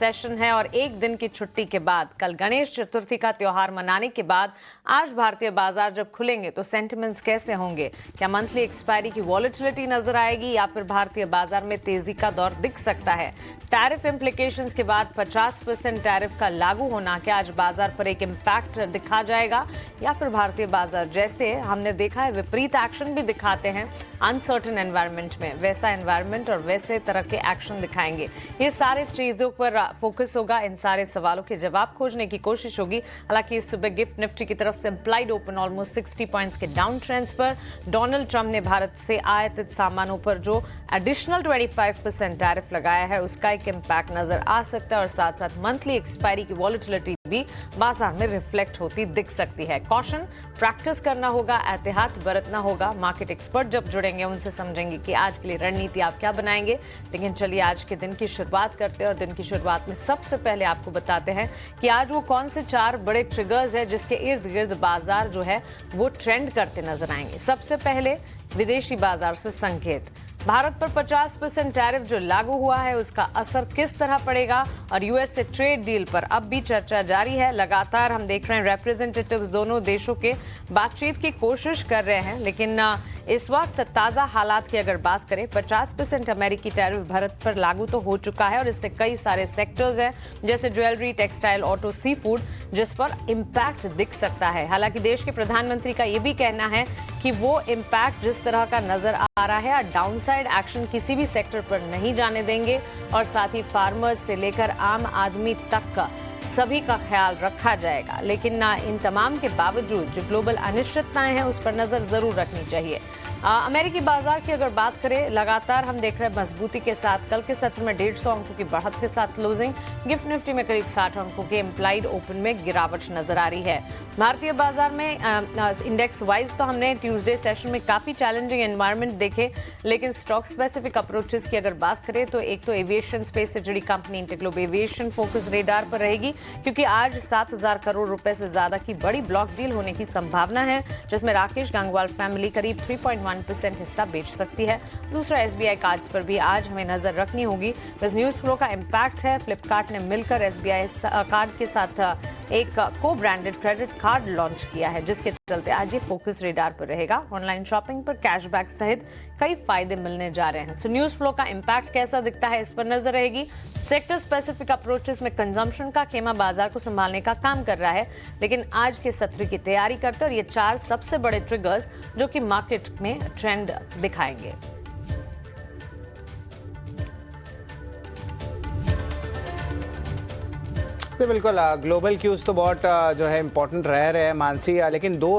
Session है और एक दिन की छुट्टी के बाद कल गणेश चतुर्थी का त्योहार मनाने के बाद आज भारतीय बाजार जब खुलेंगे तो सेंटिमेंट्स कैसे होंगे? क्या मंथली एक्सपायरी की वॉलेटिलिटी नजर आएगी या फिर भारतीय बाजार में तेजी का दौर दिख सकता है? टैरिफ इम्प्लीकेशंस के बाद 50% टैरिफ का लागू होना क्या आज बाजार पर एक इम्पैक्ट दिखा जाएगा या फिर भारतीय बाजार जैसे हमने देखा है विपरीत एक्शन भी दिखाते हैं अनसर्टेन एनवायरनमेंट में, वैसा एनवायरनमेंट और वैसे तरह के एक्शन दिखाएंगे? ये सारे चीजों पर फोकस होगा, इन सारे सवालों के जवाब खोजने की कोशिश होगी। हालांकि इस सुबह गिफ्ट निफ्टी की तरफ से इम्प्लाइड ओपन ऑलमोस्ट 60 पॉइंट्स के डाउन ट्रेंड्स पर। डोनाल्ड ट्रंप ने भारत से आयातित सामानों पर जो एडिशनल 25% टैरिफ लगाया है उसका एक इम्पैक्ट नजर आ सकता है और साथ साथ मंथली एक्सपायरी की वॉलेटिलिटी भी बाजार में रिफ्लेक्ट होती दिख सकती है। कॉशन प्रैक्टिस करना होगा, एहतियात बरतना होगा। मार्केट एक्सपर्ट जब जुड़ेंगे उनसे समझेंगे कि आज के लिए रणनीति आप क्या बनाएंगे। लेकिन चलिए आज के दिन की शुरुआत करते हैं और दिन की शुरुआत में सबसे पहले आपको बताते हैं कि आज वो कौन से 4 बड़े ट्रिगर्स है जिसके इर्द गिर्द बाजार जो है वो ट्रेंड करते नजर आएंगे। सबसे पहले विदेशी बाजार से संकेत। भारत पर 50% टैरिफ जो लागू हुआ है उसका असर किस तरह पड़ेगा और यूएस से ट्रेड डील पर अब भी चर्चा जारी है। लगातार हम देख रहे हैं रिप्रेजेंटेटिव्स दोनों देशों के बातचीत की कोशिश कर रहे हैं, लेकिन इस वक्त ताज़ा हालात की अगर बात करें 50% अमेरिकी टैरिफ भारत पर लागू तो हो चुका है और इससे कई सारे सेक्टर्स हैं जैसे jewellery, textile, auto, sea food जिस पर इम्पैक्ट दिख सकता है। हालांकि देश के प्रधानमंत्री का ये भी कहना है कि वो इम्पैक्ट जिस तरह का नजर आ रहा है डाउनसाइड एक्शन किसी भी सेक्टर पर नहीं जाने देंगे और साथ ही फार्मर्स से लेकर आम आदमी तक का सभी का ख्याल रखा जाएगा। लेकिन इन तमाम के बावजूद जो ग्लोबल अनिश्चितताएं हैं उस पर नजर जरूर रखनी चाहिए। अमेरिकी बाजार की अगर बात करें लगातार हम देख रहे हैं मजबूती के साथ कल के सत्र में 150 अंकों की बढ़त के साथ क्लोजिंग। गिफ्ट निफ्टी में करीब 60 अंकों के इम्प्लाइड ओपन में गिरावट नजर आ रही है। भारतीय बाजार में इंडेक्स वाइज तो हमने ट्यूसडे सेशन में काफी चैलेंजिंग एनवायरनमेंट देखे, लेकिन स्टॉक स्पेसिफिक अप्रोचेस की अगर बात करें तो एक तो एविएशन स्पेस से जुड़ी company InterGlobe aviation focus radar पर रहेगी क्योंकि आज 7,000 करोड़ रुपए से ज्यादा की बड़ी ब्लॉक डील होने की संभावना है जिसमें राकेश गंगवाल फैमिली करीब 3.1% हिस्सा बेच सकती है। दूसरा एसबीआई कार्ड्स पर भी आज हमें नजर रखनी होगी। बस न्यूज फ्लो का इम्पैक्ट है। फ्लिपकार्ट ने मिलकर एसबीआई कार्ड के साथ एक को ब्रांडेड क्रेडिट कार्ड लॉन्च किया है जिसके चलते आज ये फोकस रेडार पर रहेगा। ऑनलाइन शॉपिंग पर कैशबैक सहित कई फायदे मिलने जा रहे हैं। सो न्यूज फ्लो का इम्पैक्ट कैसा दिखता है इस पर नजर रहेगी। सेक्टर स्पेसिफिक अप्रोचेस में कंजम्पशन का खेमा बाजार को संभालने का काम कर रहा है, लेकिन आज के सत्र की तैयारी करते और ये 4 सबसे बड़े ट्रिगर्स जो कि मार्केट में ट्रेंड दिखाएंगे। बिल्कुल ग्लोबल क्यूज तो बहुत जो है इम्पोर्टेंट रह रहे हैं मानसी, लेकिन 2